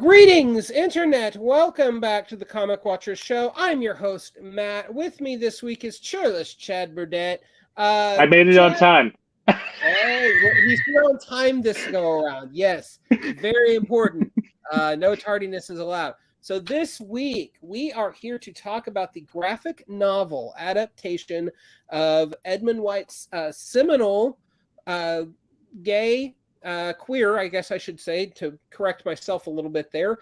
Greetings, Internet! Welcome back to the Comic Watchers Show. I'm your host, Matt. With me this week is Chairless Chad Burdett. I made it on time. Hey, he's here on time this go around. Yes, very important. No tardiness is allowed. So this week, we are here to talk about the graphic novel adaptation of Edmund White's seminal gay queer, I guess I should say, to correct myself a little bit there.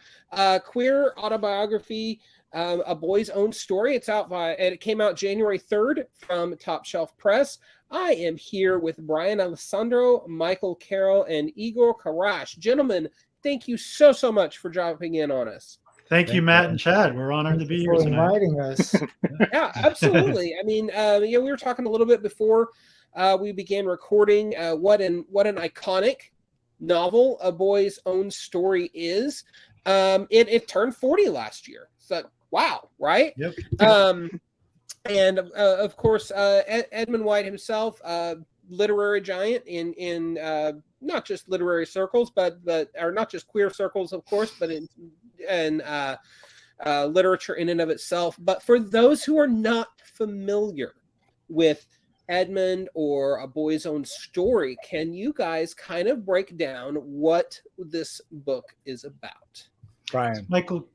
Queer autobiography, A Boy's Own Story. It came out January 3rd from Top Shelf Press. I am here with Brian Alessandro, Michael Carroll, and Igor Karash. Gentlemen, thank you so much for dropping in on us. Thank you, Matt and Chad. We're honored to be here for tonight. inviting us. Yeah, absolutely. I mean, we were talking a little bit before we began recording what an iconic novel A Boy's Own Story is. It turned 40 last year. So wow, right? Yep. And of course, Edmund White himself, literary giant in not just literary circles, but or not just queer circles, of course, but in literature in and of itself. But for those who are not familiar with Edmund or A Boy's Own Story, can you guys kind of break down what this book is about? Brian. Michael.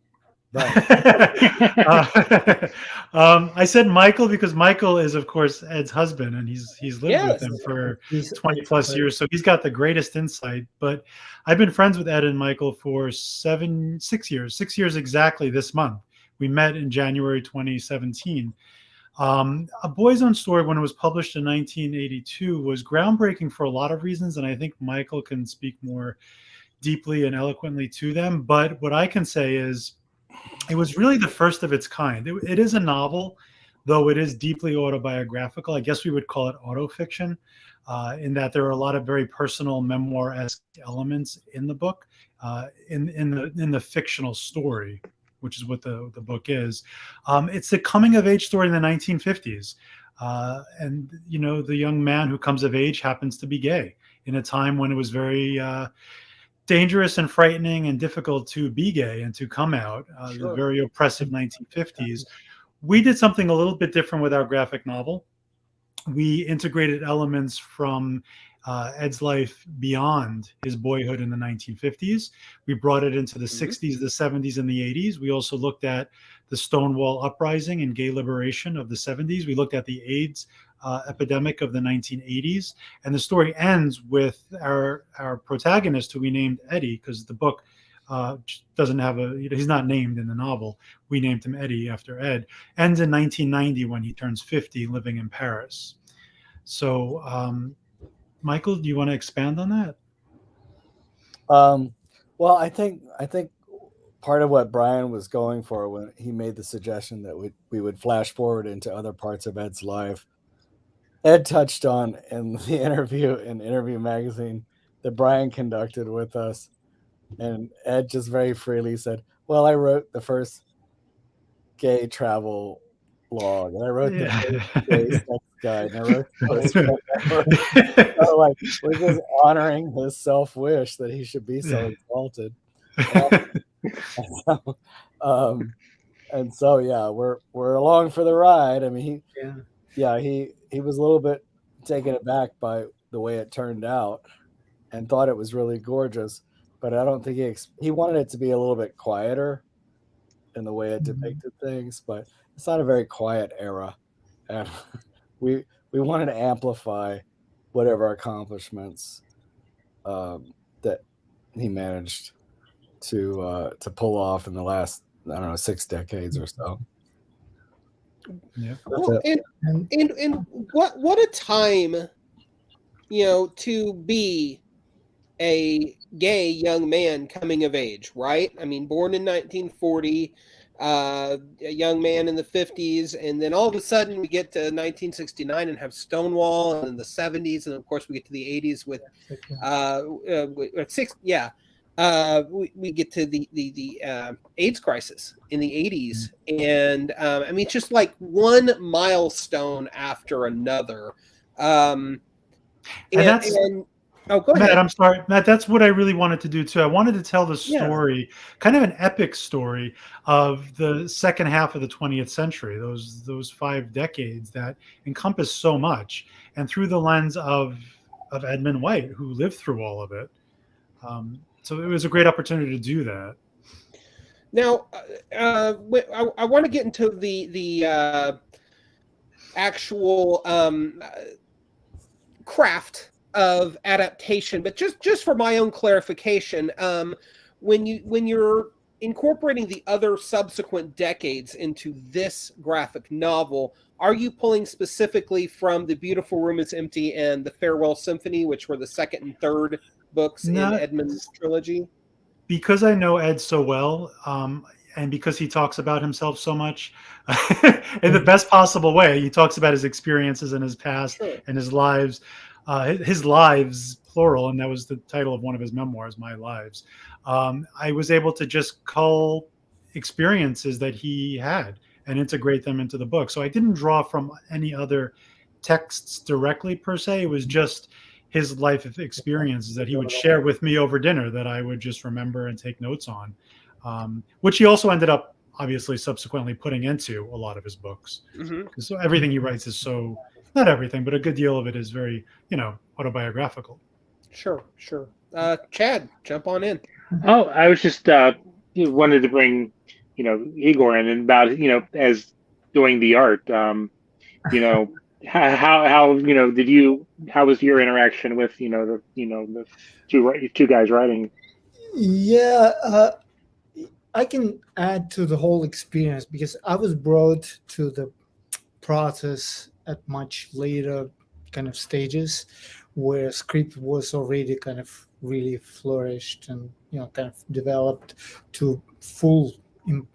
I said Michael because Michael is, of course, Ed's husband, and he's lived with him for 20 plus years, so he's got the greatest insight. But I've been friends with Ed and Michael for 6 years exactly this month. We met in January 2017. A Boy's Own Story, when it was published in 1982, was groundbreaking for a lot of reasons, and I think Michael can speak more deeply and eloquently to them. But what I can say is it was really the first of its kind. It is a novel, though it is deeply autobiographical. I guess we would call it autofiction, in that there are a lot of very personal memoir-esque elements in the book, in the fictional story, which is what the book is. It's a coming-of-age story in the 1950s. And, you know, the young man who comes of age happens to be gay in a time when it was very dangerous and frightening and difficult to be gay and to come out, the very oppressive 1950s. We did something a little bit different with our graphic novel. We integrated elements from Ed's life beyond his boyhood in the 1950s. We brought it into the 60s, the 70s, and the 80s. We also looked at the Stonewall Uprising and gay liberation of the 70s. We looked at the AIDS epidemic of the 1980s. And the story ends with our protagonist, who we named Eddie, because the book doesn't have he's not named in the novel. We named him Eddie after Ed. Ends in 1990 when he turns 50, living in Paris. So, Michael, do you want to expand on that? Well, I think part of what Brian was going for when he made the suggestion that we would flash forward into other parts of Ed's life, Ed touched on in the interview in Interview Magazine that Brian conducted with us. And Ed just very freely said, well, I wrote the first gay travel log, and I wrote the gay sex guide, and I wrote the so, like, we're just honoring his self-wish that he should be so exalted. And so yeah, we're along for the ride. I mean, he was a little bit taken aback by the way it turned out and thought it was really gorgeous, but I don't think he wanted it to be a little bit quieter in the way it depicted things, but it's not a very quiet era, and we wanted to amplify whatever accomplishments that he managed to pull off in the last, I don't know, 6 decades or so. Yeah. Well, and what a time, you know, to be a gay young man coming of age, right? I mean, born in 1940, a young man in the 50s, and then all of a sudden we get to 1969 and have Stonewall, and in the 70s, and of course we get to the 80s with we get to the AIDS crisis in the 80s, and I mean, it's just like one milestone after another. Oh, go ahead. Matt, I'm sorry. Matt, that's what I really wanted to do too. I wanted to tell the story, kind of an epic story of the second half of the 20th century, those 5 decades that encompass so much, and through the lens of Edmund White, who lived through all of it. So it was a great opportunity to do that. Now, I want to get into the actual craft of adaptation, but just for my own clarification, when you're incorporating the other subsequent decades into this graphic novel, are you pulling specifically from The Beautiful Room is Empty and The Farewell Symphony, which were the second and third books in Edmund's trilogy? Because I know Ed so well, and because he talks about himself so much in the best possible way, he talks about his experiences in his past and his lives, plural, and that was the title of one of his memoirs, My Lives. I was able to just cull experiences that he had and integrate them into the book. So I didn't draw from any other texts directly per se. It was just his life experiences that he would share with me over dinner that I would just remember and take notes on, which he also ended up obviously subsequently putting into a lot of his books. So everything he writes is so, not everything, but a good deal of it is very, autobiographical. Sure. Chad, jump on in. Oh, I was just wanted to bring, Igor in and about, as doing the art, how how was your interaction with the two guys writing? Yeah, I can add to the whole experience because I was brought to the process at much later kind of stages where script was already kind of really flourished and kind of developed to full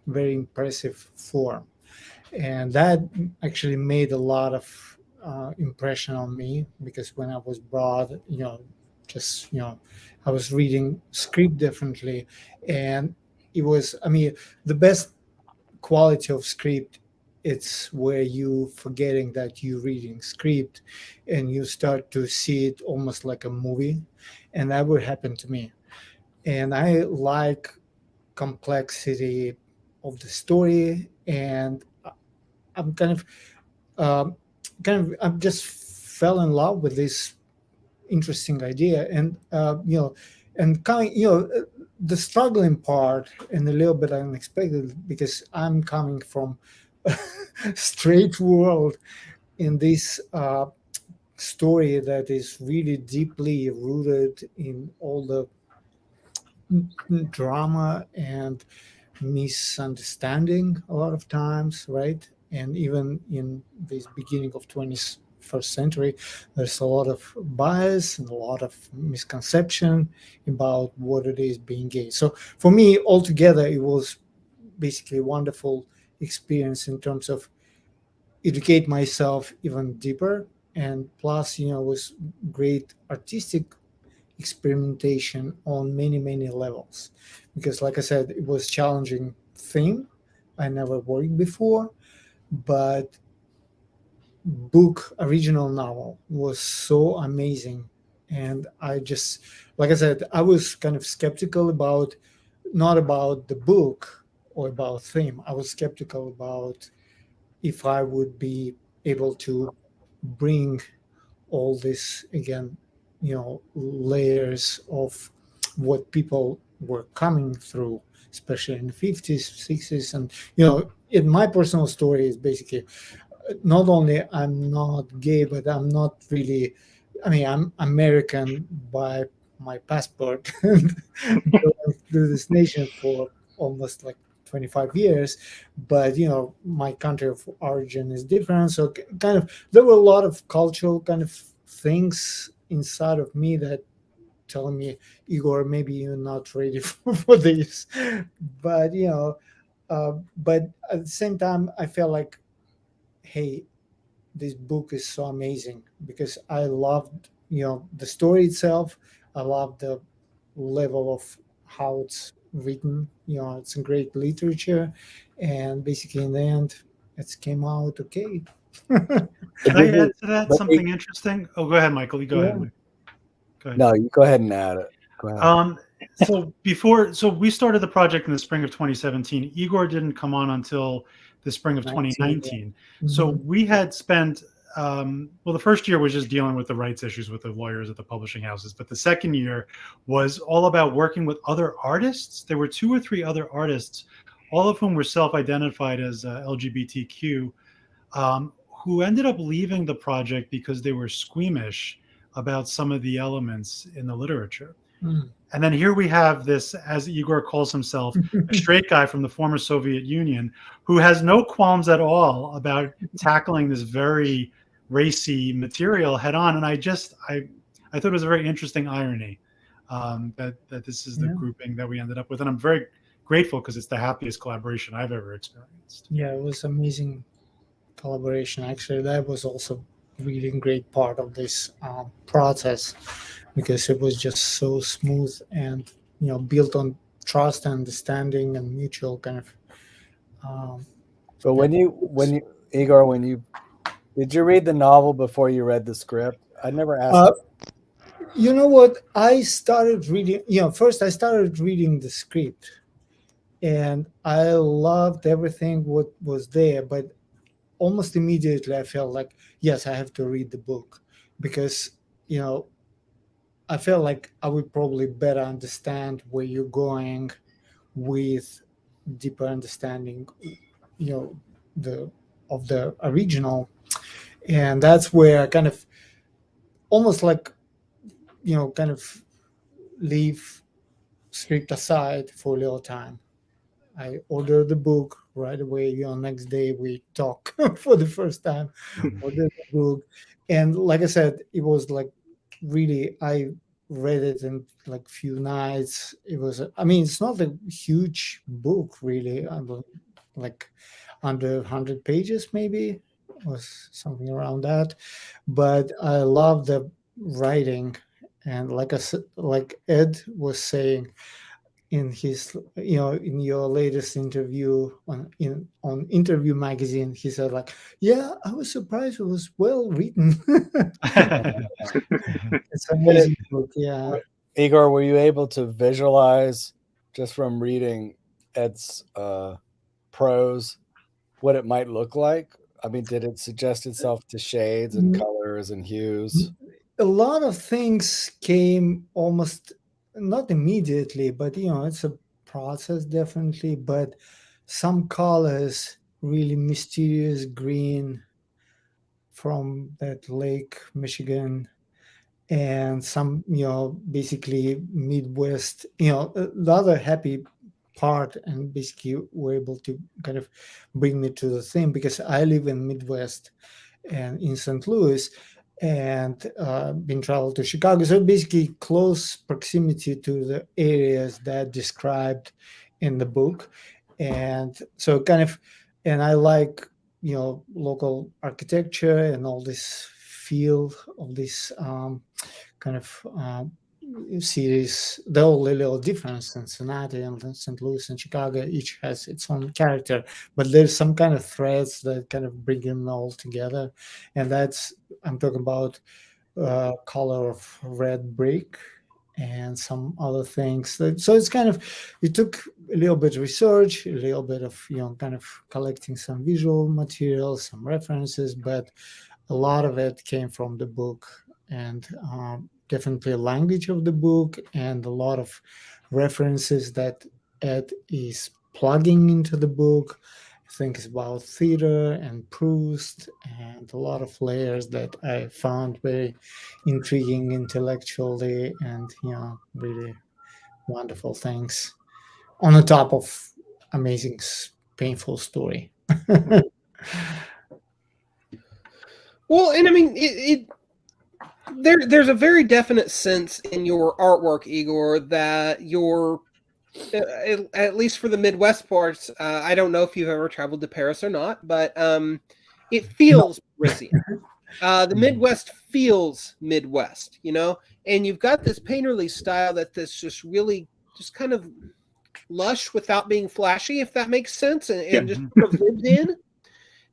very impressive form, and that actually made a lot of impression on me because when I was brought, I was reading script differently, and it was, the best quality of script, it's where you forgetting that you're reading script and you start to see it almost like a movie, and that would happen to me. And I like complexity of the story, and I'm I just fell in love with this interesting idea, and the struggling part and a little bit unexpected because I'm coming from straight world in this story that is really deeply rooted in all the drama and misunderstanding a lot of times, right? And even in this beginning of 21st century, there's a lot of bias and a lot of misconception about what it is being gay. So for me, altogether, it was basically a wonderful experience in terms of educate myself even deeper, and plus was great artistic experimentation on many levels, because like I said, it was challenging theme. I never worked before, but book original novel was so amazing, and I just, like I said, I was kind of skeptical about, not about the book or about theme. I was skeptical about if I would be able to bring all this again, layers of what people were coming through, especially in the 50s, 60s. And, in my personal story is basically not only I'm not gay, but I'm not really, I'm American by my passport and through this nation for almost like 25 years, but my country of origin is different. So kind of there were a lot of cultural kind of things inside of me that telling me, Igor, maybe you're not ready for this. But but at the same time, I felt like, hey, this book is so amazing because I loved the story itself. I love the level of how it's written. It's a great literature, and basically in the end, it came out okay. Can I add to that something interesting? Oh, go ahead, Michael. You go ahead. Go ahead. No, you go ahead and add it. Go ahead. So we started the project in the spring of 2017. Igor didn't come on until the spring of 2019. So we had spent, the first year was just dealing with the rights issues with the lawyers at the publishing houses. But the second year was all about working with other artists. There were 2 or 3 other artists, all of whom were self-identified as LGBTQ, who ended up leaving the project because they were squeamish about some of the elements in the literature. And then here we have this, as Igor calls himself, a straight guy from the former Soviet Union who has no qualms at all about tackling this very racy material head on. And I thought it was a very interesting irony that this is the grouping that we ended up with. And I'm very grateful because it's the happiest collaboration I've ever experienced. Yeah, it was amazing collaboration. Actually, that was also really great part of this process, because it was just so smooth and built on trust, understanding, and mutual kind of. So when you Igor, did you read the novel before you read the script? I never asked. You know what? I started reading. First I started reading the script, and I loved everything what was there, but almost immediately I felt like, yes, I have to read the book, because I felt like I would probably better understand where you're going with deeper understanding, of the original. And that's where I kind of almost like, kind of leave script aside for a little time. I ordered the book right away. Next day we talk for the first time. Ordered the book. And like I said, it was like, really, I read it in like few nights. It was, it's not a huge book really, like under 100 pages maybe, or something around that. But I love the writing, and like I said, like Ed was saying in his, in your latest interview on Interview Magazine, he said like, yeah, I was surprised it was well written. It's an amazing book. Yeah. Igor, were you able to visualize just from reading Ed's prose what it might look like? Did it suggest itself to shades and colors and hues? A lot of things came almost not immediately, but it's a process definitely. But some colors, really mysterious green from that Lake Michigan, and some basically Midwest, the other happy part, and basically were able to kind of bring me to the thing, because I live in Midwest and in St. Louis, and been traveled to Chicago. So basically close proximity to the areas that described in the book. And so kind of, and I like, local architecture and all this feel of this kind of cities. They're all a little different. Cincinnati and St. Louis and Chicago each has its own character, but there's some kind of threads that kind of bring them all together. And that's, I'm talking about color of red brick and some other things. So it's kind of, it took a little bit of research, a little bit of, kind of collecting some visual material, some references, but a lot of it came from the book, and definitely language of the book, and a lot of references that Ed is plugging into the book. Things about theater and Proust, and a lot of layers that I found very intriguing intellectually, and really wonderful things on the top of amazing, painful story. Well, and there's a very definite sense in your artwork, Igor, that you're, at least for the Midwest parts, I don't know if you've ever traveled to Paris or not, but it feels Parisian. The Midwest feels Midwest, and you've got this painterly style that's just really just kind of lush without being flashy, if that makes sense, and just sort of lived in,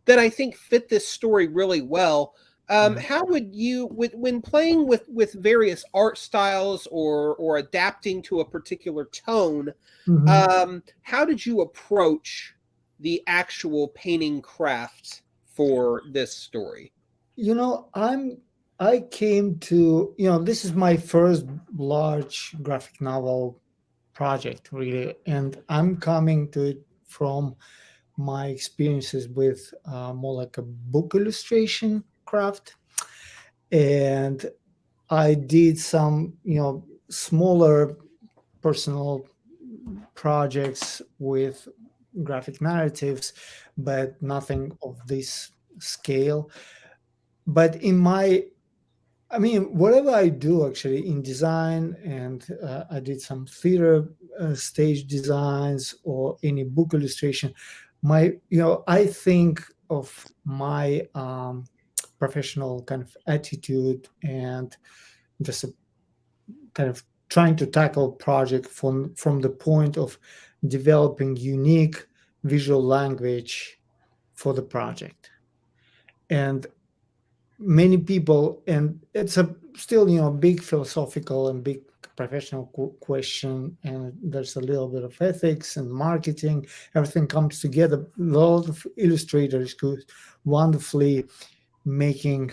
that I think fit this story really well. How would you, when playing with various art styles or adapting to a particular tone, how did you approach the actual painting craft for this story? I came to, this is my first large graphic novel project, really, and I'm coming to it from my experiences with more like a book illustration craft. And I did some, smaller personal projects with graphic narratives, but nothing of this scale. But whatever I do actually in design, and I did some theater stage designs or any book illustration, I think of my professional kind of attitude and just a kind of trying to tackle project from the point of developing unique visual language for the project. And many people, and it's a still big philosophical and big professional question, and there's a little bit of ethics and marketing, everything comes together. A lot of illustrators could wonderfully making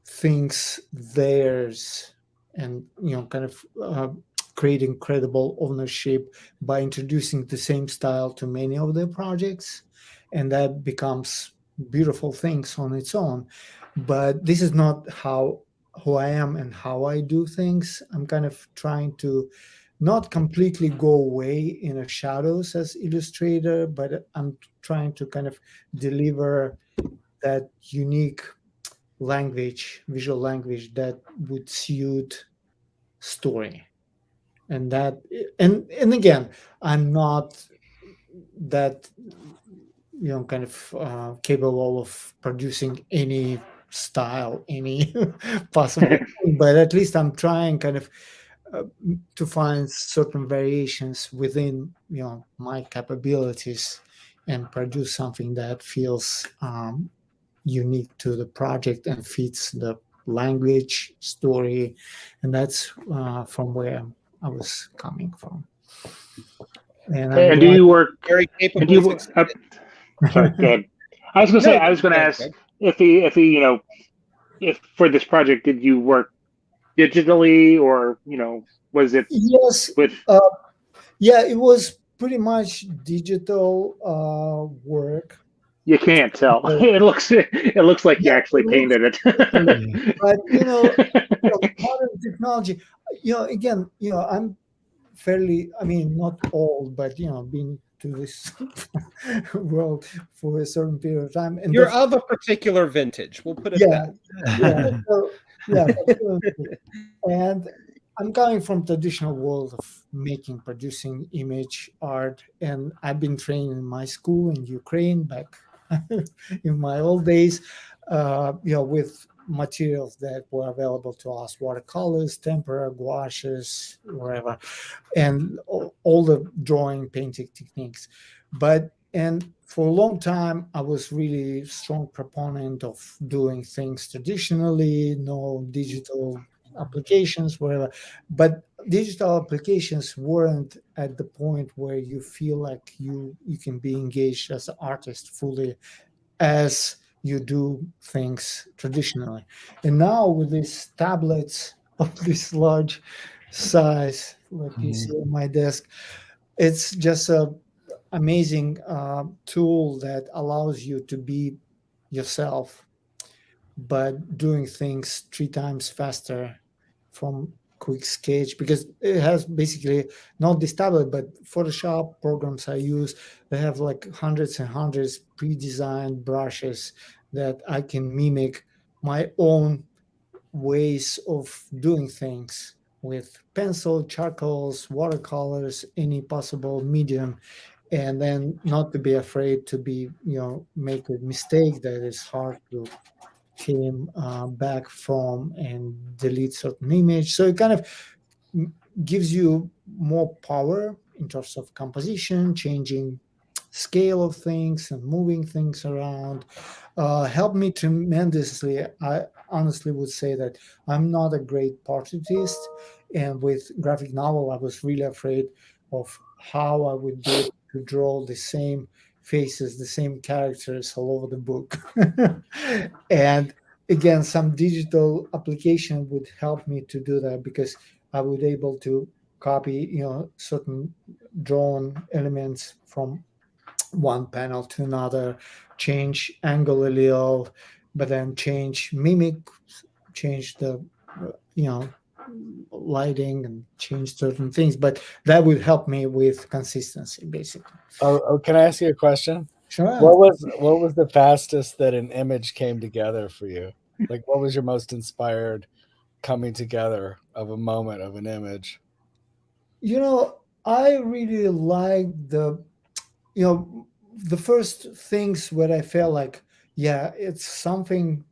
things theirs, and kind of create incredible ownership by introducing the same style to many of their projects, and that becomes beautiful things on its own. But this is not who I am and how I do things. I'm kind of trying to not completely go away in the shadows as illustrator, but I'm trying to kind of deliver that unique language, visual language that would suit story. And again, I'm not that kind of capable of producing any style, any possible thing, but at least I'm trying kind of to find certain variations within my capabilities and produce something that feels unique to the project and fits the language, story, and that's from where I was coming from. And do you work? Very capable. And do you, sorry, go ahead. I was going to say, I was going to ask if if for this project, did you work digitally, or was it? Yes. With it was pretty much digital work. You can't tell. It looks like you actually painted it. But modern technology. Again, I'm fairly, not old, but been to this world for a certain period of time. And you're of a particular vintage. We'll put it that. And I'm coming from traditional world of producing image art, and I've been trained in my school in Ukraine back in my old days, with materials that were available to us: watercolors, tempera, gouaches, whatever, and all the drawing, painting techniques. And for a long time, I was really strong proponent of doing things traditionally, no digital applications, whatever. But digital applications weren't at the point where you feel like you can be engaged as an artist fully as you do things traditionally. And now with these tablets of this large size, like you see on my desk, it's just a amazing tool that allows you to be yourself, but doing things 3 times faster from quick sketch, because it has basically not this tablet, but Photoshop programs I use. They have like hundreds and hundreds pre-designed brushes that I can mimic my own ways of doing things with pencil, charcoals, watercolors, any possible medium, and then not to be afraid to make a mistake that is hard to came back from and delete certain image. So it kind of gives you more power in terms of composition, changing scale of things and moving things around. Helped me tremendously. honestly would say that I'm not a great portraitist, and with graphic novel, I was really afraid of how I would be able to draw the same faces, the same characters all over the book. And again, some digital application would help me to do that, because I would able to copy, certain drawn elements from one panel to another, change angle a little, but then change mimic, change the, you know, lighting, and change certain things. But that would help me with consistency, basically. Oh, can I ask you a question? Sure. What was the fastest that an image came together for you? Like, what was your most inspired coming together of a moment of an image? I really like the first things where I felt like, yeah, it's something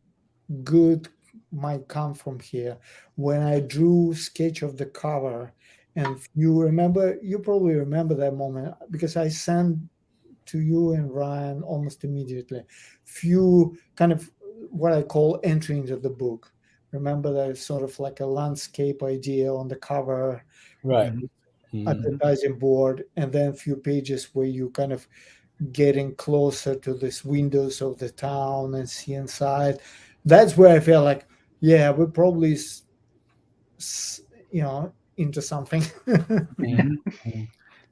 good might come from here. When I drew sketch of the cover, and you probably remember that moment, because I sent to you and Ryan almost immediately few kind of what I call entry into the book. Remember that it's sort of like a landscape idea on the cover, Right. advertising board, and then a few pages where you kind of getting closer to these windows of the town and see inside. That's where I felt like, yeah, we're probably into something. Yeah,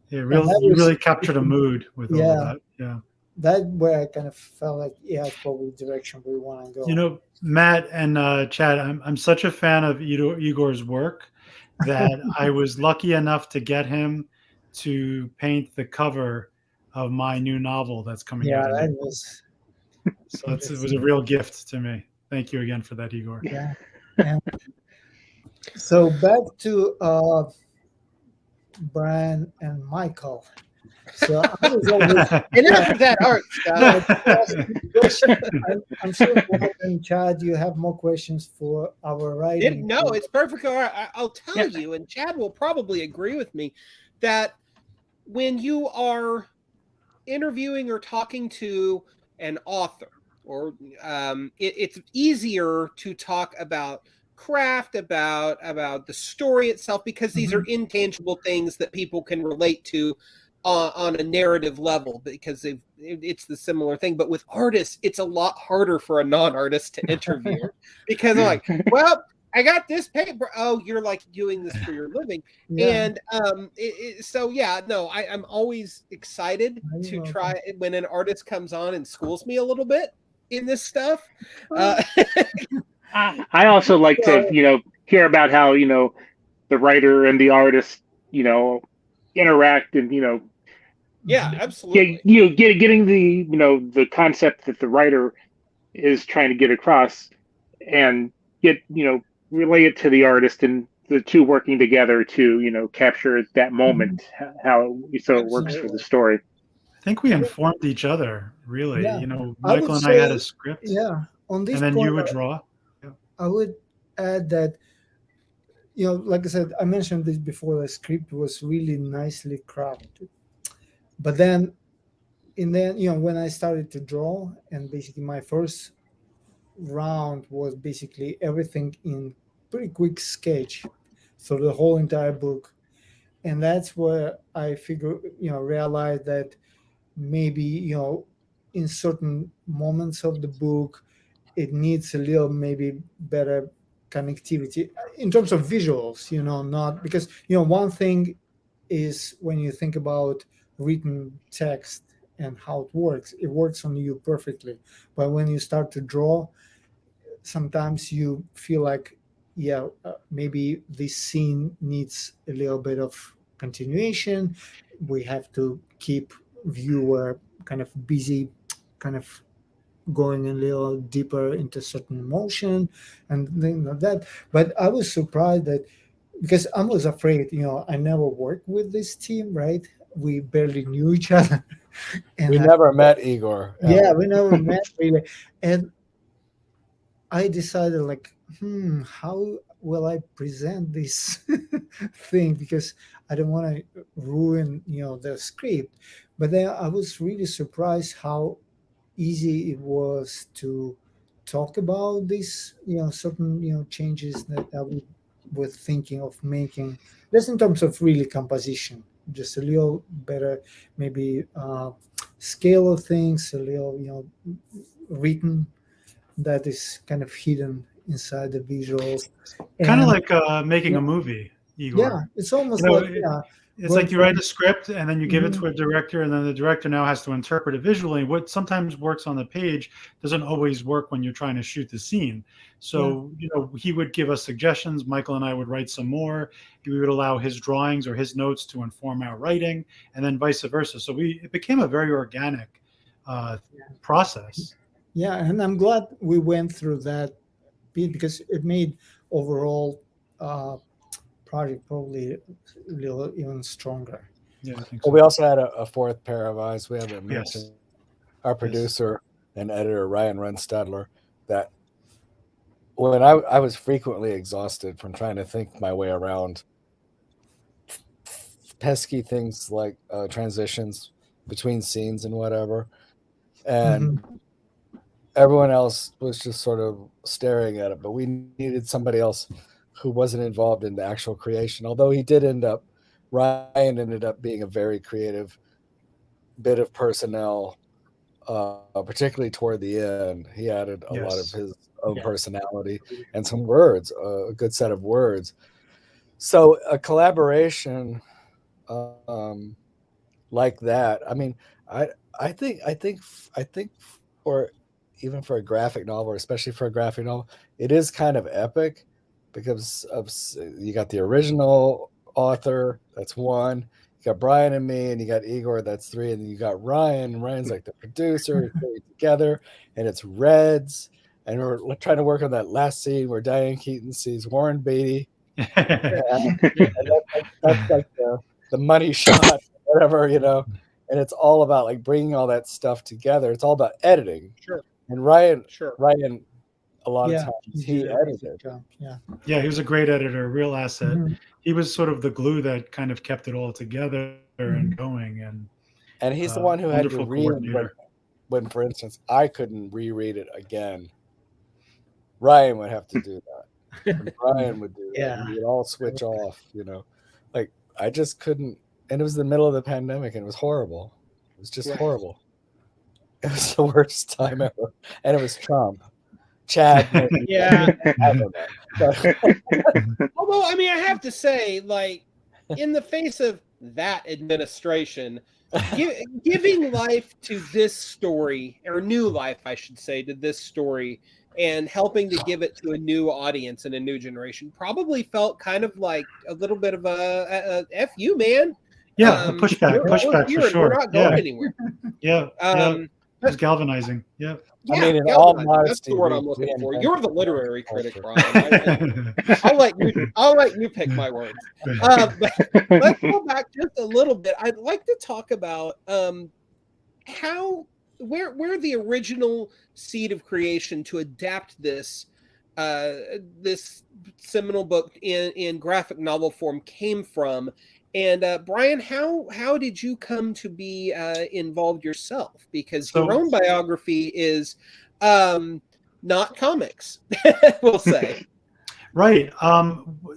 you really captured a mood with all of that. Yeah, that where I kind of felt like, yeah, it's probably the direction we want to go. Matt and Chad, I'm such a fan of Igor's work that I was lucky enough to get him to paint the cover of my new novel that's coming out. That was so it was a real gift to me. Thank you again for that, Igor. Yeah. So back to Brian and Michael. So I was always enough of that art, I'm sure Brian and Chad, you have more questions for our writing. No, it's perfect. I'll tell you, and Chad will probably agree with me, that when you are interviewing or talking to an author, or it's easier to talk about craft, about the story itself, because these are intangible things that people can relate to on a narrative level, because it's the similar thing. But with artists, it's a lot harder for a non-artist to interview because they're like, well, I got this paper. Oh, you're like doing this for your living. And I'm always excited to try it when an artist comes on and schools me a little bit in this stuff. I also like to, hear about how, the writer and the artist, interact, and, absolutely. Getting the, the concept that the writer is trying to get across, and relay it to the artist, and the two working together to, capture that moment, it works for the story. I think we informed each other, really. Michael and I had a script. Yeah. On this and then point, you would draw. I would add that, like I said, I mentioned this before, the script was really nicely crafted. But then, when I started to draw, and basically my first round was basically everything in pretty quick sketch, so the whole entire book. And that's where I realized that maybe, in certain moments of the book, it needs a little maybe better connectivity in terms of visuals, not because, one thing is when you think about written text and how it works on you perfectly. But when you start to draw, sometimes you feel like, maybe this scene needs a little bit of continuation. We have to keep viewer kind of busy, kind of going a little deeper into certain emotion and things like that. But I was surprised that, because I was afraid, I never worked with this team, right? We barely knew each other. And we never met Igor. Yeah, we never met really. And I decided, like, how will I present this thing? Because I don't want to ruin, the script. But then I was really surprised how easy it was to talk about these, certain, changes that we were thinking of making, just in terms of really composition, just a little better, maybe scale of things, a little, written that is kind of hidden inside the visuals. Kind of And like making a movie, Igor. yeah, it's almost You know, like it's like you write a script and then you give it Mhm. to a director, and then the director now has to interpret it visually. What sometimes works on the page doesn't always work when you're trying to shoot the scene. So, he would give us suggestions. Michael and I would write some more. We would allow his drawings or his notes to inform our writing, and then vice versa. So it became a very organic process. Yeah, and I'm glad we went through that bit because it made overall project probably a little even stronger. Yeah, I think Well, so. we also had a fourth pair of eyes. We haven't mentioned Yes. our producer and editor, Ryan Runstadler, that when I was frequently exhausted from trying to think my way around pesky things like transitions between scenes and whatever. And everyone else was just sort of staring at it, but we needed somebody else who wasn't involved in the actual creation. Although Ryan ended up being a very creative bit of personnel, particularly toward the end. He added a lot of his own personality and some words, a good set of words. So a collaboration like that. I mean, I think for even for a graphic novel, or especially for a graphic novel, it is kind of epic because you got the original author, that's one. You got Brian and me, and you got Igor, that's three, and then you got Ryan. And Ryan's like the producer. We together, and it's Reds, and we're trying to work on that last scene where Diane Keaton sees Warren Beatty. And that's like the money shot, whatever, and it's all about like bringing all that stuff together. It's all about editing. Sure. And Ryan, Sure. a lot of times he edited. Yeah, he was a great editor, a real asset. He was sort of the glue that kind of kept it all together and going. And he's the one who had to read when, for instance, I couldn't reread it again. Ryan would have to do that. And Brian would do that. We would all switch off, like I just couldn't. And it was the middle of the pandemic, and it was horrible. It was just horrible. It was the worst time ever. And it was Trump. Chad. Yeah. I don't know. Although, I mean, I have to say, like, in the face of that administration, giving life to this story, or new life, I should say, to this story, and helping to give it to a new audience and a new generation probably felt kind of like a little bit of a F you, man. Yeah, pushback for sure. We're not going anywhere. Yeah. It was galvanizing. Yeah. I mean, in all modesty, that's the word I'm looking for. You're the literary critic, Brian. I'll let you pick my words. But let's go back just a little bit. I'd like to talk about where the original seed of creation to adapt this this seminal book in graphic novel form came from. And Brian, how did you come to be involved yourself? Because your own biography is not comics, we'll say. Right.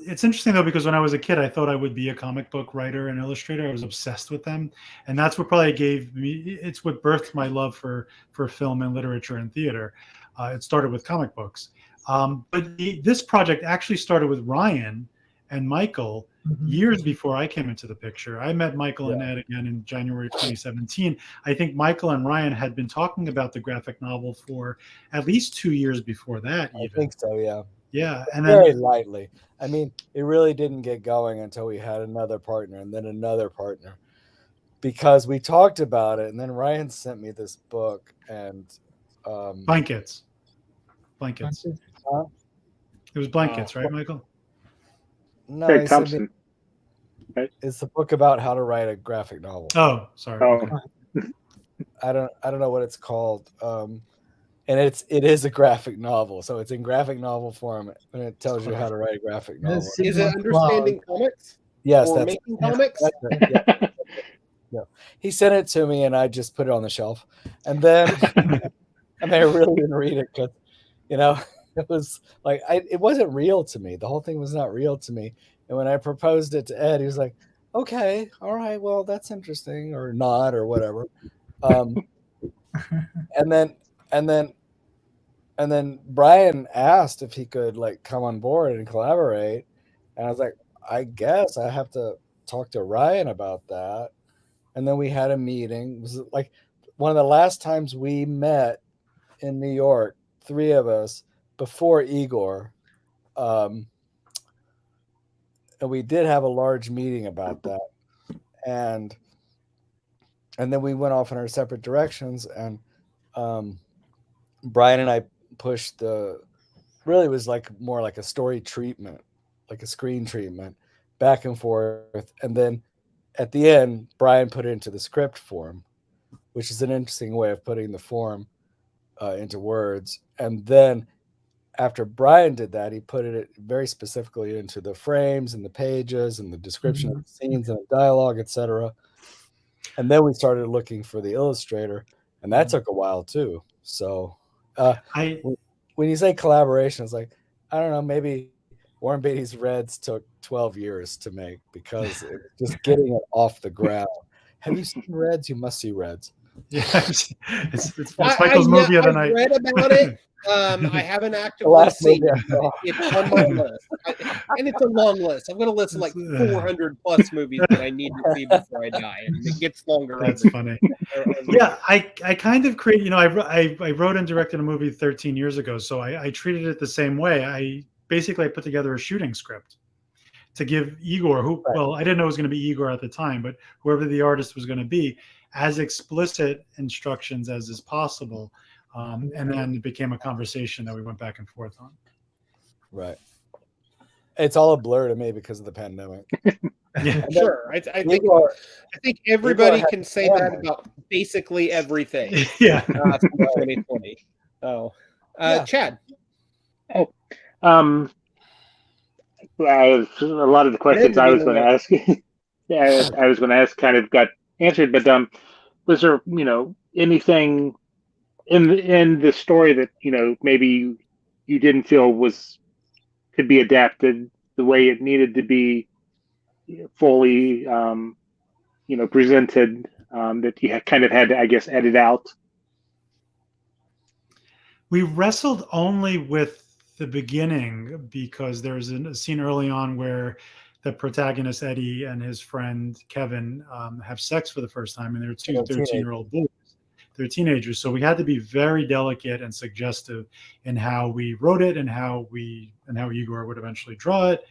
It's interesting though, because when I was a kid, I thought I would be a comic book writer and illustrator. I was obsessed with them, and that's what probably it's what birthed my love for film and literature and theater. It started with comic books, but this project actually started with Ryan and Michael years before I came into the picture. I met Michael and Ed again in January 2017. I think Michael and Ryan had been talking about the graphic novel for at least 2 years before that. I think so, yeah. Yeah, and very lightly. I mean, it really didn't get going until we had another partner and then another partner, because we talked about it, and then Ryan sent me this book and blankets. It was blankets, right, Michael? No, Craig Thompson. It's the book about how to write a graphic novel. Oh, sorry. Oh. I don't know what it's called. And it is a graphic novel, so it's in graphic novel form, and it tells you how to write a graphic novel. Is it Understanding Comics? Yes, or that's Making Comics. Yeah. He sent it to me, and I just put it on the shelf. And then, I really didn't read it because You know, it was like it wasn't real to me. The whole thing was not real to me. And when I proposed it to Ed, he was like, "Okay, all right, well, that's interesting," or not, or whatever. And then Brian asked if he could like come on board and collaborate, and I was like, I guess I have to talk to Ryan about that. And then we had a meeting. It was like one of the last times we met in New York, three of us, before Igor. And we did have a large meeting about that. And then we went off in our separate directions. And Brian and I pushed really was like more like a story treatment, like a screen treatment, back and forth. And then at the end, Brian put it into the script form, which is an interesting way of putting the form into words. And then after Brian did that, he put it very specifically into the frames and the pages and the description of the scenes and the dialogue, etc. And then we started looking for the illustrator, and that took a while too. So when you say collaboration, it's like, I don't know, maybe Warren Beatty's Reds took 12 years to make because it was just getting it off the ground. Have you seen Reds? You must see Reds. Yeah, it's Michael's movie of the night. I read about it. I haven't actively seen it. It's on my list. And it's a long list. I'm going to list like 400 plus movies that I need to see before I die. And it gets longer. That's funny. Yeah, I kind of created, I wrote and directed a movie 13 years ago. So I treated it the same way. I put together a shooting script to give Igor, I didn't know it was going to be Igor at the time, but whoever the artist was going to be, as explicit instructions as is possible. And then it became a conversation that we went back and forth on. Right. It's all a blur to me because of the pandemic. Yeah, sure. I think everybody can say that about basically everything. Yeah. From 2020. Oh, Chad. A lot of the questions I was going to ask, I was going to ask kind of got answered, but was there anything in the story that maybe you didn't feel could be adapted the way it needed to be fully presented, that you kind of had to, I guess, edit out? We wrestled only with the beginning because there's a scene early on where the protagonist Eddie and his friend Kevin have sex for the first time, and they're two 13-year-old boys. They're teenagers, so we had to be very delicate and suggestive in how we wrote it and how Igor would eventually draw it,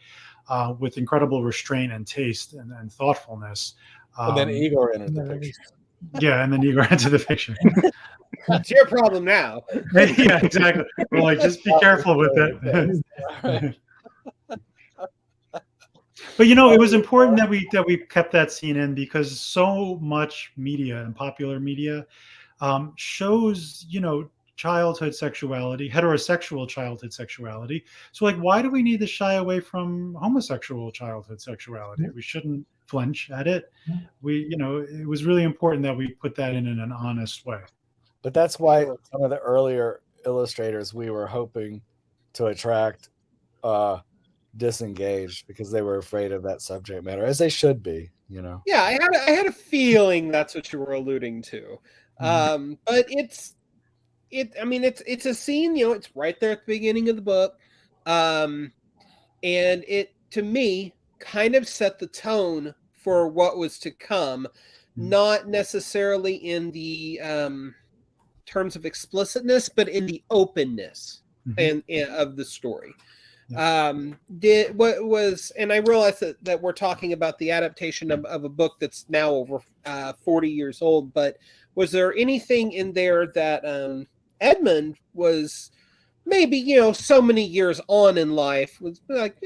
with incredible restraint and taste and thoughtfulness. And then Igor entered the picture. Yeah, and then Igor entered the picture. It's your problem now. Yeah, exactly. We're like, just be careful with it. But it was important that we kept that scene in because so much media and popular media shows childhood sexuality, heterosexual childhood sexuality. So like, why do we need to shy away from homosexual childhood sexuality? We shouldn't flinch at it. It was really important that we put that in an honest way. But that's why some of the earlier illustrators we were hoping to attract disengaged because they were afraid of that subject matter, as they should be. Yeah, I had a feeling that's what you were alluding to. But it's a scene, it's right there at the beginning of the book. And it, to me, kind of set the tone for what was to come, not necessarily in the terms of explicitness, but in the openness and of the story. And I realize that we're talking about the adaptation of a book that's now over 40 years old, but was there anything in there that Edmund was maybe, so many years on in life was like,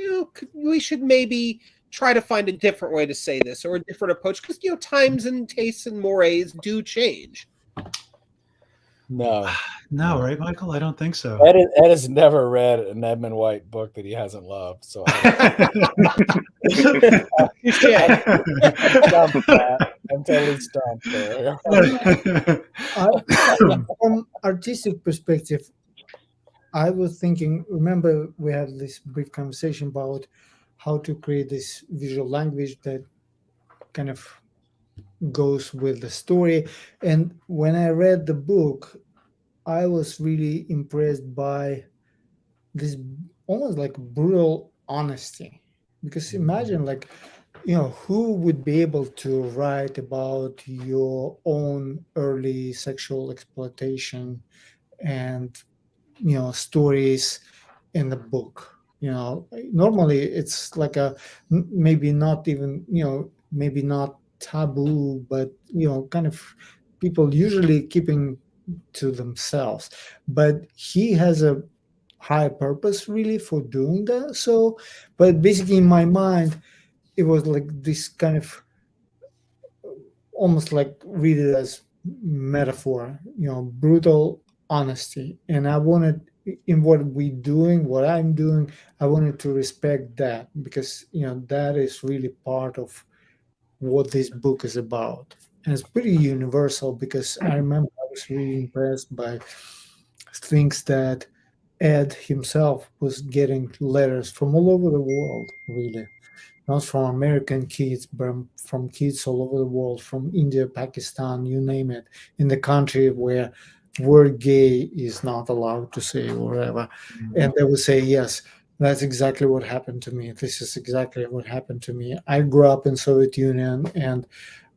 we should maybe try to find a different way to say this or a different approach because, times and tastes and mores do change. No, right, Michael? I don't think so. Ed has never read an Edmund White book that he hasn't loved. So I'm totally stumped there. From artistic perspective, I was thinking, remember we had this brief conversation about how to create this visual language that kind of goes with the story. And when I read the book, I was really impressed by this almost like brutal honesty. Because imagine, like, who would be able to write about your own early sexual exploitation and stories in the book? Normally it's like maybe not even, maybe not taboo, but kind of people usually keeping to themselves. But he has a high purpose really for doing that. So, but basically in my mind, it was like this kind of almost like read it as metaphor, brutal honesty. And I wanted, in what we doing, what I'm doing, I wanted to respect that, because that is really part of what this book is about. And it's pretty universal, because I remember I was really impressed by things that Ed himself was getting letters from all over the world, really. Not from American kids, but from kids all over the world, from India, Pakistan, you name it, in the country where word gay is not allowed to say or whatever. And they would say, yes, that's exactly what happened to me. This is exactly what happened to me. I grew up in Soviet Union, and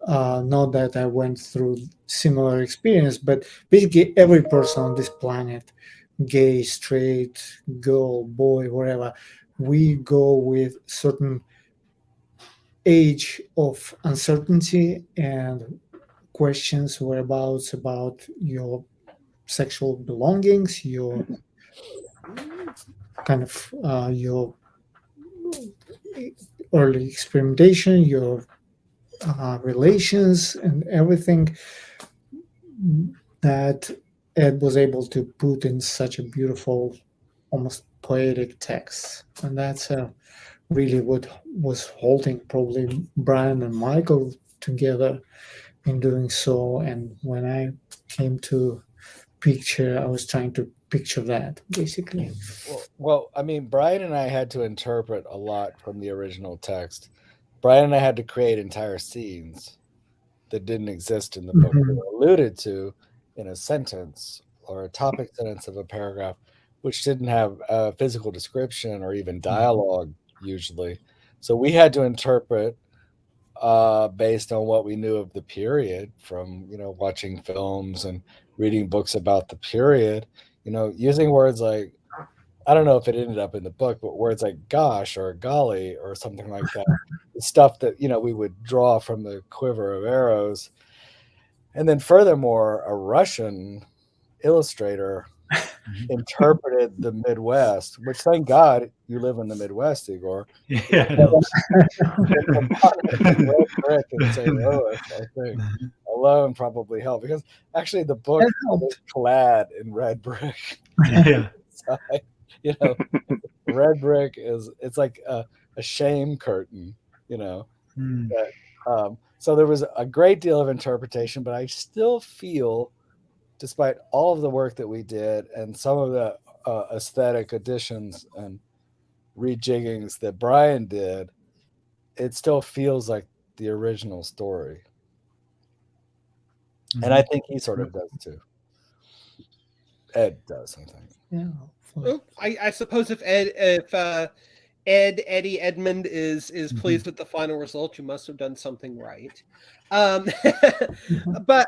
not that I went through similar experience, but basically every person on this planet, gay, straight, girl, boy, whatever, we go with certain age of uncertainty and questions, whereabouts about your sexual belongings, your kind of your early experimentation, your relations, and everything that Ed was able to put in such a beautiful, almost poetic text. And that's really what was holding probably Brian and Michael together in doing so. And when I came to picture, I was trying to picture that basically. Well, I mean, Brian and I had to interpret a lot from the original text. Brian and I had to create entire scenes that didn't exist in the book, that were alluded to in a sentence or a topic sentence of a paragraph, which didn't have a physical description or even dialogue usually. So we had to interpret based on what we knew of the period from, watching films and reading books about the period, using words like, I don't know if it ended up in the book, but words like gosh or golly or something like that, stuff that, we would draw from the quiver of arrows. And then furthermore, a Russian illustrator interpreted the Midwest, which thank God you live in the Midwest, Igor. Yeah, it helps. Red brick in St. Louis, I think, alone probably helped, because actually the book is clad in red brick. Yeah. Red brick it's like a shame curtain, that, so there was a great deal of interpretation, but I still feel, despite all of the work that we did and some of the aesthetic additions and rejiggings that Brian did, it still feels like the original story. And I think he sort of does too. Ed does, I think. Yeah. I suppose if Edmund is pleased with the final result, you must have done something right. But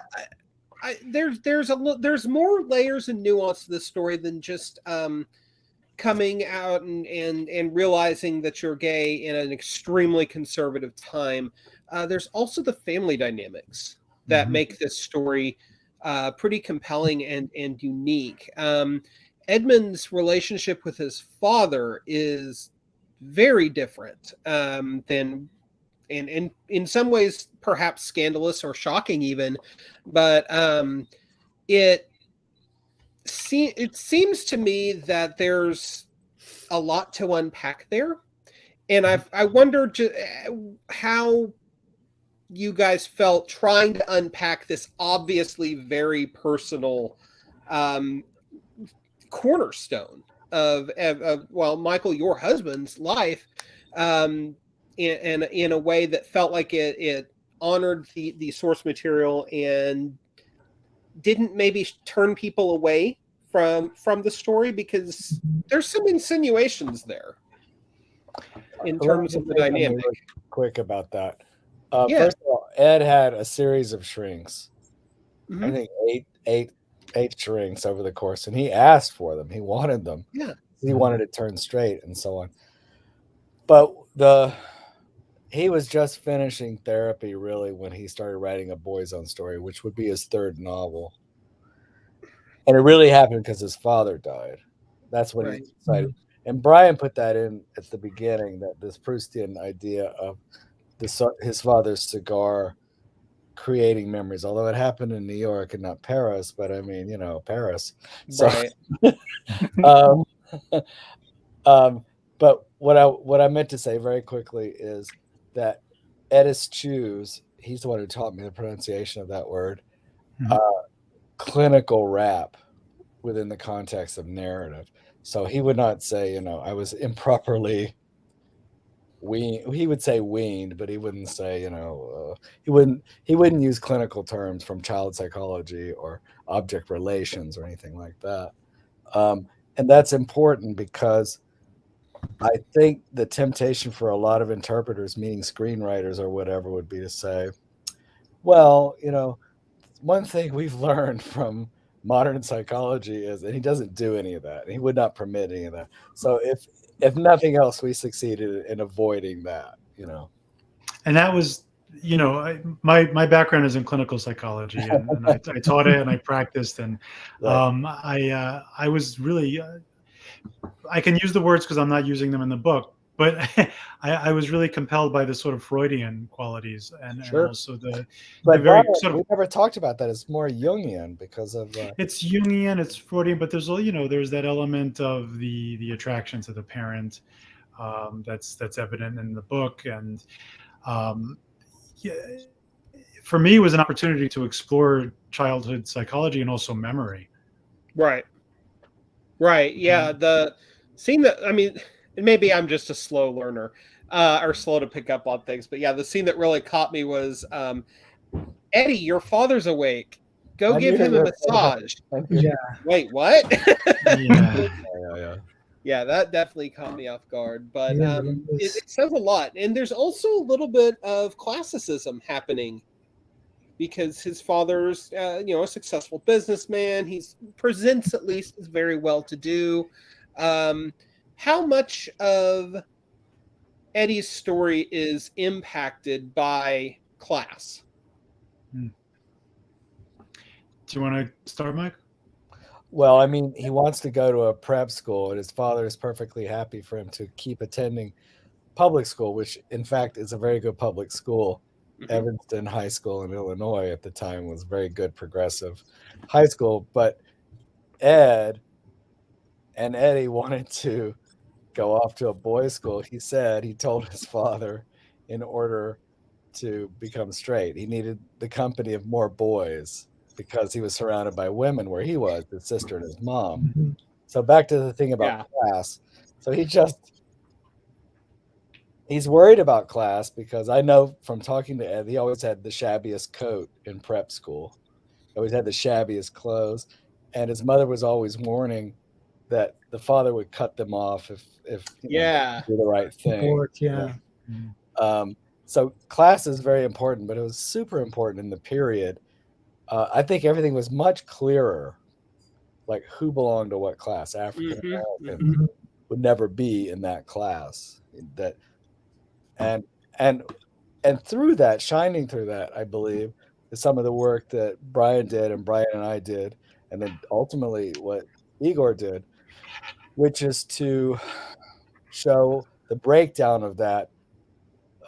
there's more layers and nuance to this story than just coming out and realizing that you're gay in an extremely conservative time. There's also the family dynamics that make this story pretty compelling and unique. Edmund's relationship with his father is very different than, and in some ways perhaps scandalous or shocking even, but it seems to me that there's a lot to unpack there, and I wondered how you guys felt trying to unpack this obviously very personal cornerstone of well, Michael, your husband's life, in a way that felt like it honored the source material and didn't maybe turn people away from the story, because there's some insinuations there in terms of the dynamic. Really quick about that. Yeah. First of all, Ed had a series of shrinks. Mhm. I think eight shrinks over the course, and he asked for them. He wanted them. Yeah. He wanted it turned straight and so on. But he was just finishing therapy really when he started writing A Boy's Own Story, which would be his third novel. And it really happened because his father died. That's when he decided. And Brian put that in at the beginning, that this Proustian idea of his father's cigar creating memories, although it happened in New York and not Paris, but I mean, Paris. So, but what I meant to say very quickly is that Edis Chews, he's the one who taught me the pronunciation of that word, clinical rap within the context of narrative. So he would not say, I was improperly weaned. He would say weaned, but he wouldn't say, he wouldn't use clinical terms from child psychology or object relations or anything like that. And that's important because I think the temptation for a lot of interpreters, meaning screenwriters or whatever, would be to say, well, one thing we've learned from modern psychology is, and he doesn't do any of that. He would not permit any of that. So if nothing else, we succeeded in avoiding that, And that was, my background is in clinical psychology, and I taught it and I practiced, and I was really, I can use the words because I'm not using them in the book, but I was really compelled by the sort of Freudian qualities and also the very sort of. We never talked about that. It's more Jungian because of. It's Jungian, it's Freudian, but there's there's that element of the attraction to the parent that's evident in the book, and for me, it was an opportunity to explore childhood psychology and also memory. Right. Yeah. The scene that, maybe I'm just a slow learner or slow to pick up on things, but yeah, the scene that really caught me was, Eddie, your father's awake. Go give him a massage. Yeah. Wait, what? Yeah. Yeah, that definitely caught me off guard, but it says a lot. And there's also a little bit of classicism happening because his father's, a successful businessman. He presents at least as very well-to-do. How much of Eddie's story is impacted by class? Do you want to start, Mike? Well, he wants to go to a prep school, and his father is perfectly happy for him to keep attending public school, which in fact is a very good public school. Mm-hmm. Evanston High School in Illinois at the time was very good progressive high school, but Ed and Eddie wanted to go off to a boys' school. He told his father, in order to become straight, he needed the company of more boys because he was surrounded by women where he was, his sister and his mom. Mm-hmm. So back to the thing about class. So he's worried about class because I know from talking to Ed, he always had the shabbiest coat in prep school. Always had the shabbiest clothes. And his mother was always warning that the father would cut them off if do the right thing. So class is very important, but it was super important in the period. I think everything was much clearer, like who belonged to what class. African American would never be in that class. And through that, shining through that, I believe, is some of the work that Brian did and Brian and I did, and then ultimately what Igor did, which is to show the breakdown of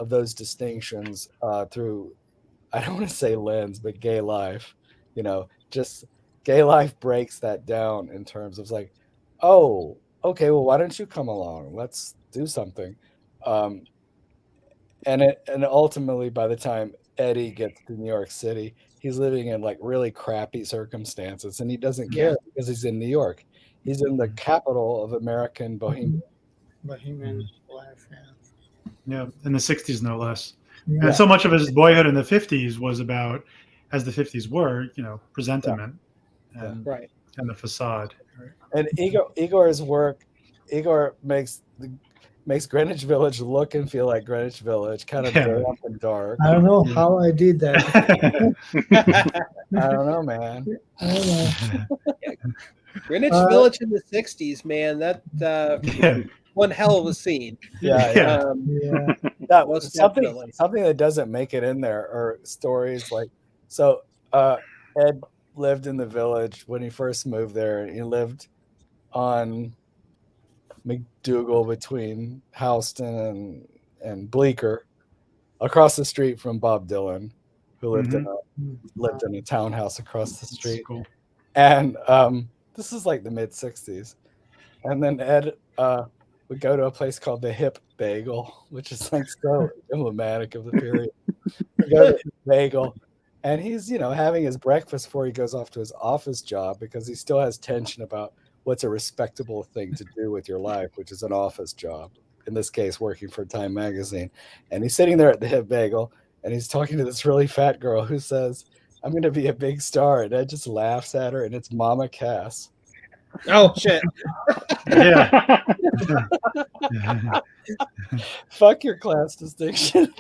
those distinctions through, I don't want to say lens, but gay life. Just gay life breaks that down in terms of like, oh, okay, well, why don't you come along? Let's do something. And ultimately, by the time Eddie gets to New York City, he's living in like really crappy circumstances, and he doesn't care because he's in New York. He's in the capital of American Bohemia. Bohemian life. Yeah, in the 60s, no less. Yeah. And so much of his boyhood in the 50s was about, as the 50s were, presentiment and the facade. And Igor's work, Igor makes Greenwich Village look and feel like Greenwich Village, kind of damp and dark. I don't know how I did that. I don't know, man. I don't know. Greenwich Village in the 60s, man. That one hell of a scene. That was something that doesn't make it in there are stories like Ed lived in the village when he first moved there. He lived on McDougal between Houston and Bleecker, across the street from Bob Dylan, who lived in a townhouse across the street. Cool. And this is like the mid-60s. And then Ed would go to a place called the Hip Bagel, which is like so emblematic of the period. He'd go to the Hip Bagel, and he's, having his breakfast before he goes off to his office job, because he still has tension about what's a respectable thing to do with your life, which is an office job. In this case, working for Time Magazine. And he's sitting there at the Hip Bagel, and he's talking to this really fat girl who says, "I'm going to be a big star." And Ed just laughs at her, and it's Mama Cass. Oh, shit. Yeah. Fuck your class distinction.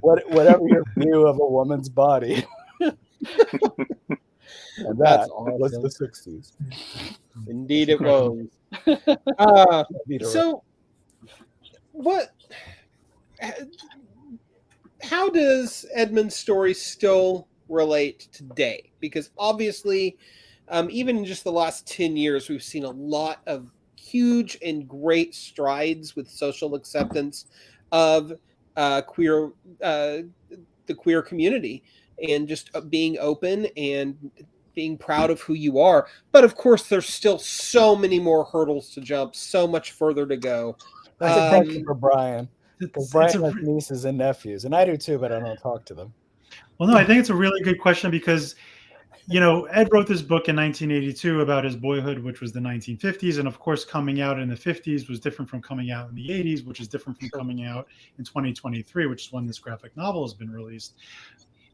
Whatever your view of a woman's body. And that was the 60s. Indeed it was. So, how does Edmund's story still relate today? Because obviously, even in just the last 10 years, we've seen a lot of huge and great strides with social acceptance of the queer community, and just being open and being proud of who you are. But of course, there's still so many more hurdles to jump, so much further to go. That's a question for Brian. Because Brian has nieces and nephews, and I do too, but I don't talk to them. Well, no, I think it's a really good question because, Ed wrote this book in 1982 about his boyhood, which was the 1950s. And of course, coming out in the 50s was different from coming out in the 80s, which is different from coming out in 2023, which is when this graphic novel has been released.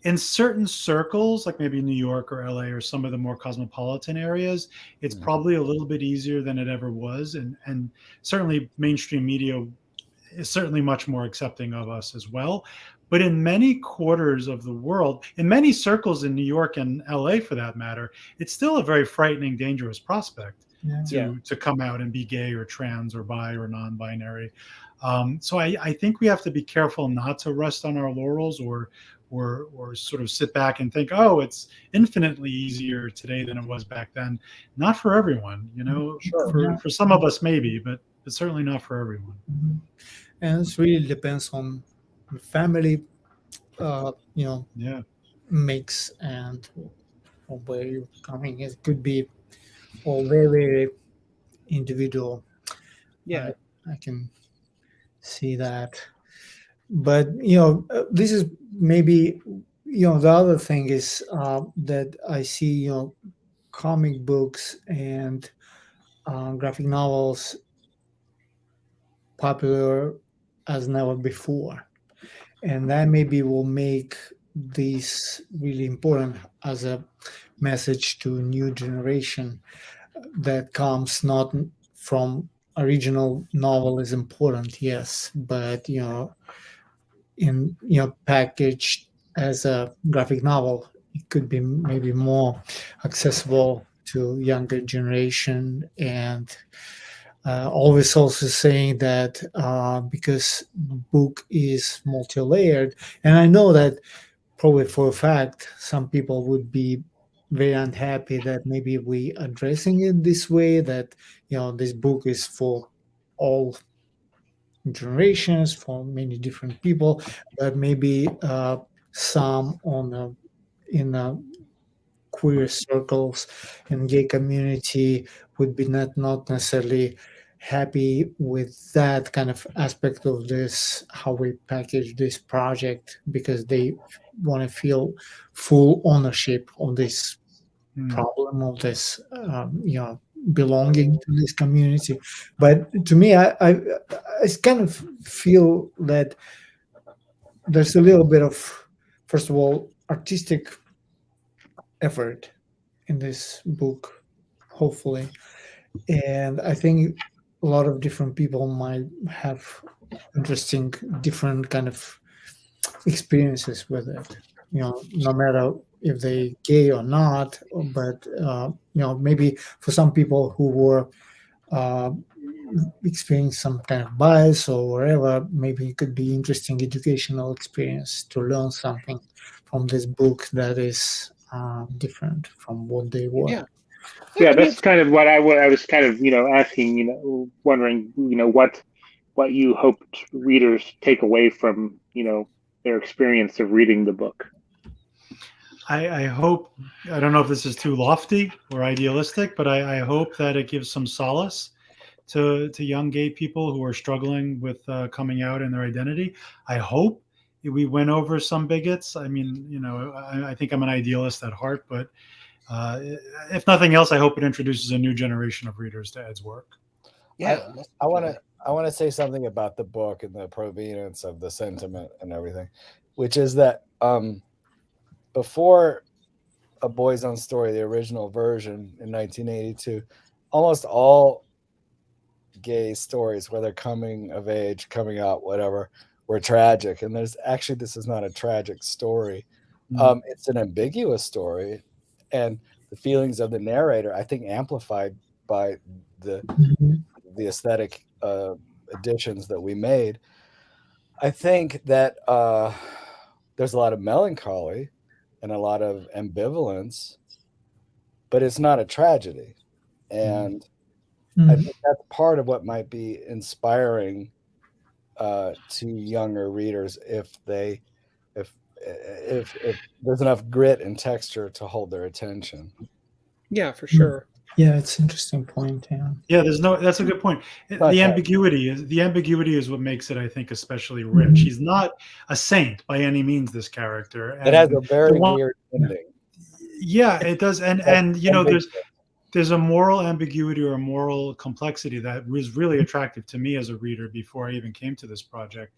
In certain circles, like maybe New York or LA or some of the more cosmopolitan areas, it's probably a little bit easier than it ever was. And certainly mainstream media is certainly much more accepting of us as well. But in many quarters of the world, in many circles in New York and LA for that matter, it's still a very frightening, dangerous prospect to come out and be gay or trans or bi or non-binary. So I think we have to be careful not to rest on our laurels or sort of sit back and think, oh, it's infinitely easier today than it was back then. Not for everyone, for some of us maybe, but certainly not for everyone. And it really depends on the family, mix and where you're coming. It could be all very, very individual. Yeah, I can see that. But this is maybe the other thing is that I see comic books and graphic novels popular as never before, and that maybe will make this really important as a message to a new generation that comes not from original novel is important, yes, but in packaged as a graphic novel, it could be maybe more accessible to younger generation. And always also saying that because book is multi-layered, and I know that probably for a fact some people would be very unhappy that maybe we addressing it this way, that this book is for all generations, for many different people, but maybe some in queer circles and gay community would be not necessarily happy with that kind of aspect of this, how we package this project, because they want to feel full ownership of this problem, of this belonging to this community. But to me, I kind of feel that there's a little bit of, first of all, artistic effort in this book, hopefully. And I think a lot of different people might have interesting, different kind of experiences with it. No matter if they gay or not, but maybe for some people who were experiencing some kind of bias or whatever, maybe it could be interesting educational experience to learn something from this book that is different from what they were. Yeah, that's kind of what I was kind of asking, wondering what you hoped readers take away from their experience of reading the book. I hope, I don't know if this is too lofty or idealistic, but I hope that it gives some solace to young gay people who are struggling with coming out in their identity. I hope we win over some bigots. I mean, I think I'm an idealist at heart, but if nothing else, I hope it introduces a new generation of readers to Ed's work. Yeah, I want to say something about the book and the provenience of the sentiment and everything, which is that before A Boy's Own Story, the original version in 1982, almost all gay stories, whether coming of age, coming out, whatever, were tragic. And this is not a tragic story. It's an ambiguous story, and the feelings of the narrator, I think, amplified by the aesthetic additions that we made. I think that there's a lot of melancholy and a lot of ambivalence, but it's not a tragedy. And I think that's part of what might be inspiring to younger readers if there's enough grit and texture to hold their attention. Yeah, for sure. Yeah, it's an interesting point. Yeah, that's a good point. The ambiguity is what makes it, I think, especially rich. He's not a saint by any means, this character. And it has a very weird ending. Yeah, it does. And there's a moral ambiguity or a moral complexity that was really attractive to me as a reader before I even came to this project.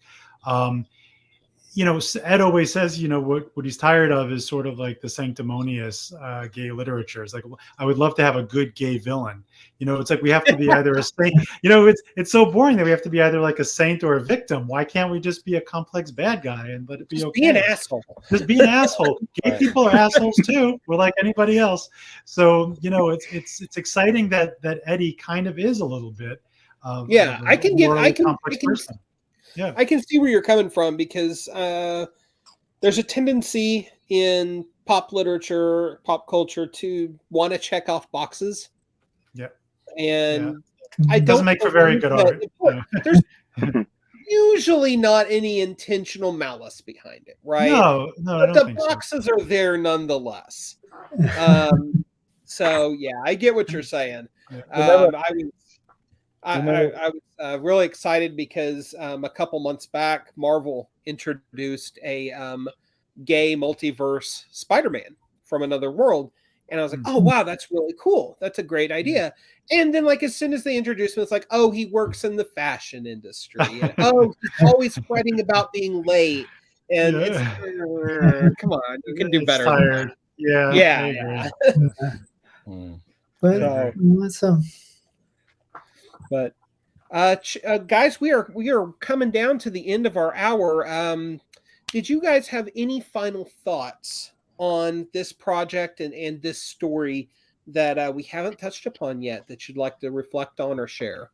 Ed always says, what he's tired of is sort of like the sanctimonious gay literature. It's like, I would love to have a good gay villain. It's like we have to be either a saint. It's so boring that we have to be either like a saint or a victim. Why can't we just be a complex bad guy and let it be okay? Be an asshole. Just be an asshole. Gay people are assholes too. We're like anybody else. So it's exciting that Eddie kind of is a little bit. I can see where you're coming from, because there's a tendency in pop literature, pop culture to want to check off boxes. Yeah. And it doesn't make for very good art. There's usually not any intentional malice behind it, right? No, but the boxes are there nonetheless. So yeah, I get what you're saying. Yeah. I was really excited because a couple months back, Marvel introduced a gay multiverse Spider-Man from another world. And I was like, oh, wow, that's really cool. That's a great idea. And then, as soon as they introduced him, it's like, oh, he works in the fashion industry. And, oh, he's always fretting about being late. And it's, come on, you can do better. Tired. Yeah. But guys, we are coming down to the end of our hour. Did you guys have any final thoughts on this project and this story that we haven't touched upon yet that you'd like to reflect on or share?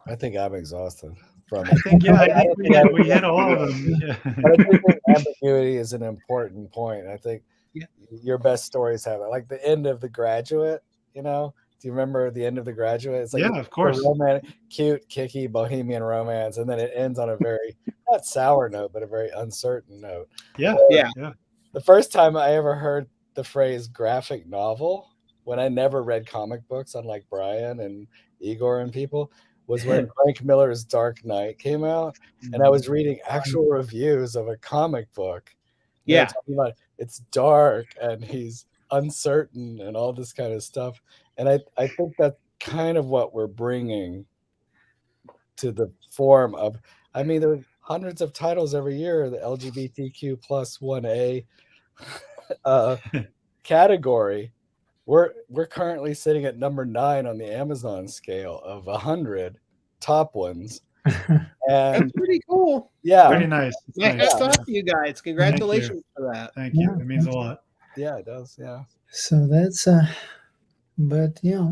I think I'm exhausted from it. I think we hit all of them. Yeah. But I do think ambiguity is an important point. I think your best stories have it. Like the end of The Graduate, Do you remember the end of The Graduate? It's like of course. Cute, kicky, bohemian romance, and then it ends on a very not sour note, but a very uncertain note. Yeah. The first time I ever heard the phrase graphic novel, when I never read comic books, unlike Brian and Igor and people, was when Frank Miller's Dark Knight came out, and I was reading actual reviews of a comic book. Yeah, talking about it's dark and he's uncertain and all this kind of stuff. And I think that's kind of what we're bringing to the form of, I mean, there are hundreds of titles every year, the LGBTQ plus 1A category. We're currently sitting at number 9 on the Amazon scale of 100 top ones. And That's pretty cool. Yeah. Pretty nice. My hats off to you guys. Congratulations for that. Thank you. It means a lot. Yeah, it does. Yeah. So that's but yeah.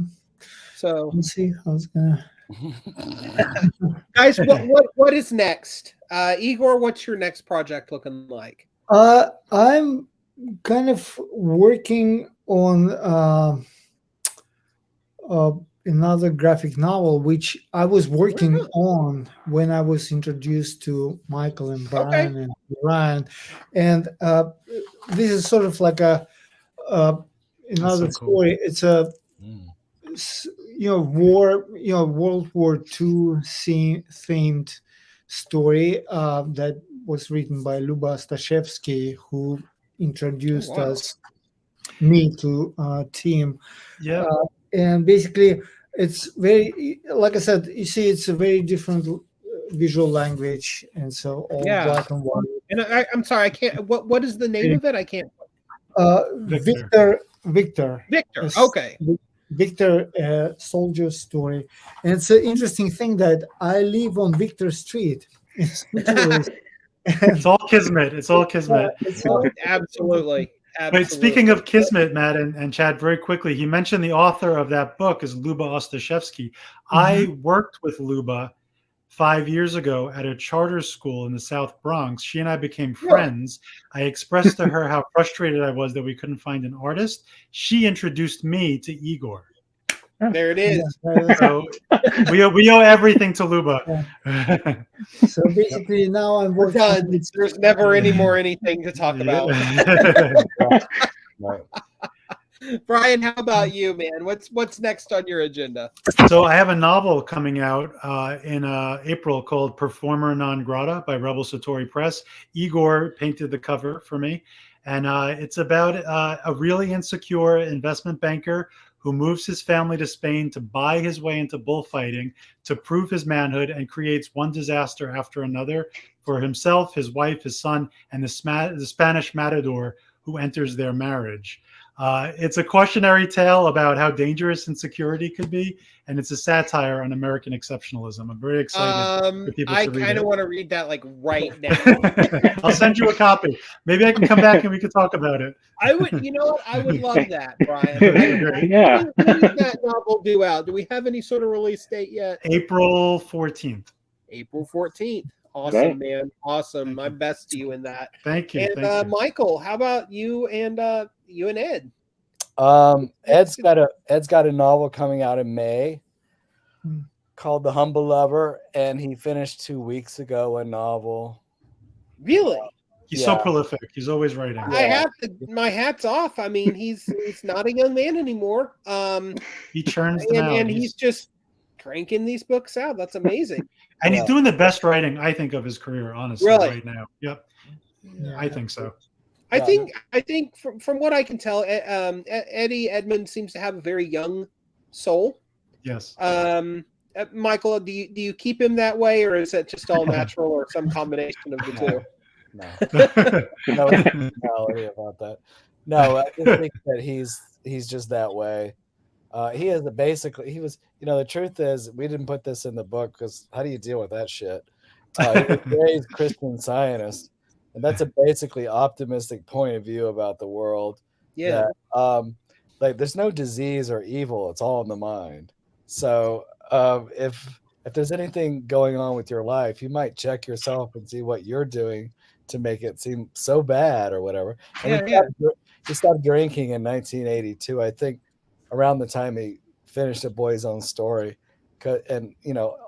So we'll see how it's gonna. Guys, what is next? Igor, what's your next project looking like? I'm kind of working on another graphic novel, which I was working on when I was introduced to Michael and Brian and Ryan, and this is sort of like another story. It's a World War II themed story that was written by Luba Stashevsky, who introduced me to Tim. Yeah. And basically, it's very, like I said, you see, it's a very different visual language, and so all black and white. And I'm sorry, I can't. What is the name of it? I can't. Victor. Victor. Okay. Victor, soldier story, and it's an interesting thing that I live on Victor Street. It's all kismet. It's all kismet. Absolutely. But speaking of kismet, Matt and Chad, very quickly, he mentioned the author of that book is Luba Ostashevsky. I worked with Luba 5 years ago at a charter school in the South Bronx. She and I became friends. I expressed to her how frustrated I was that we couldn't find an artist. She introduced me to Igor. There it is. So we owe everything to Luba. So basically, now I'm working. There's never any more anything to talk about. Brian, how about you, man? What's next on your agenda? So I have a novel coming out in April called Performer Non Grata by Rebel Satori Press. Igor painted the cover for me. And it's about a really insecure investment banker who moves his family to Spain to buy his way into bullfighting, to prove his manhood, and creates one disaster after another for himself, his wife, his son, and the Spanish matador who enters their marriage. It's a cautionary tale about how dangerous insecurity could be, and it's a satire on American exceptionalism. I'm very excited for people to read it. I kind of want to read that like right now. I'll send you a copy. Maybe I can come back and we can talk about it. I would, you know what? I would love that, Brian. Yeah. When does that novel due out? Do we have any sort of release date yet? April 14th. April 14th. Awesome, man. Awesome. My best to you in that. Thank you. And Michael, how about you and Ed? Ed's got a novel coming out in May called The Humble Lover, and he finished 2 weeks ago a novel. Really? He's so prolific. He's always writing. I have to, my hat's off. I mean, he's not a young man anymore. He churns them out. And he's just cranking these books out. That's amazing. And he's doing the best writing, I think, of his career, honestly, right now. Yep. Yeah, I think so. I think from what I can tell, Edmund seems to have a very young soul. Yes. Michael, do you keep him that way, or is it just all natural, or some combination of the two? No reality about that. No, I just think that he's just that way. He is he was, the truth is, we didn't put this in the book because how do you deal with that shit? He was a raised Christian Zionist, and that's a basically optimistic point of view about the world. Yeah. That, like there's no disease or evil; it's all in the mind. So if there's anything going on with your life, you might check yourself and see what you're doing to make it seem so bad or whatever. And he stopped drinking in 1982, I think, around the time he finished A Boy's Own Story. And,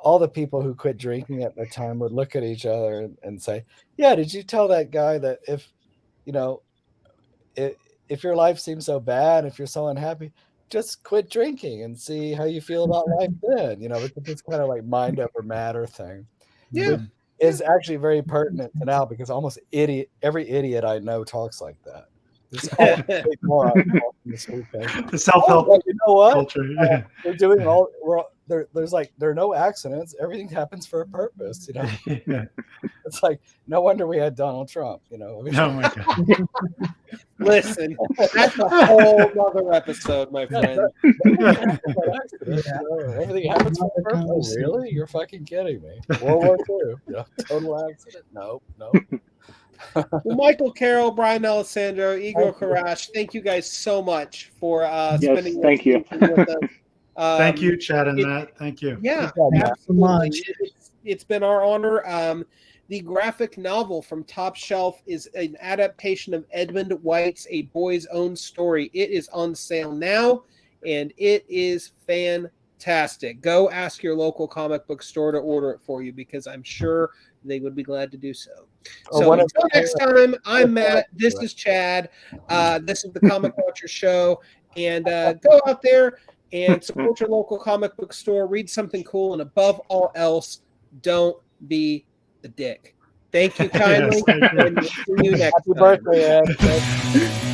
all the people who quit drinking at the time would look at each other and say, yeah, did you tell that guy that if your life seems so bad, if you're so unhappy, just quit drinking and see how you feel about life then, it's kind of like mind over matter thing. Yeah. Is actually very pertinent to now because almost every idiot I know talks like that. More on this weekend. The self-help But you know what? culture. Yeah. We're doing all. There are no accidents. Everything happens for a purpose. You know, Yeah. it's like no wonder we had Donald Trump. You know, I mean, Oh my God. Listen, that's a whole other episode, my friend. everything happens for a purpose. Really? You're fucking kidding me? World War II. You know, total accident? Nope. Well, Michael, Carroll, Brian, Alessandro, Igor Karash, thank you guys so much for spending thank you. with us. Thank you, Chad and Matt. Thank you. Yeah, Matt. absolutely. It's been our honor. The graphic novel from Top Shelf is an adaptation of Edmund White's A Boy's Own Story. It is on sale now, and it is fantastic. Go ask your local comic book store to order it for you, because I'm sure they would be glad to do so. So until next time, I'm Matt. This is Chad. This is the Comic Watcher Show. And go out there and support your local comic book store. Read something cool. And above all else, don't be a dick. Thank you kindly. Yes, thank you. And we'll see you next Happy time. birthday, Ed.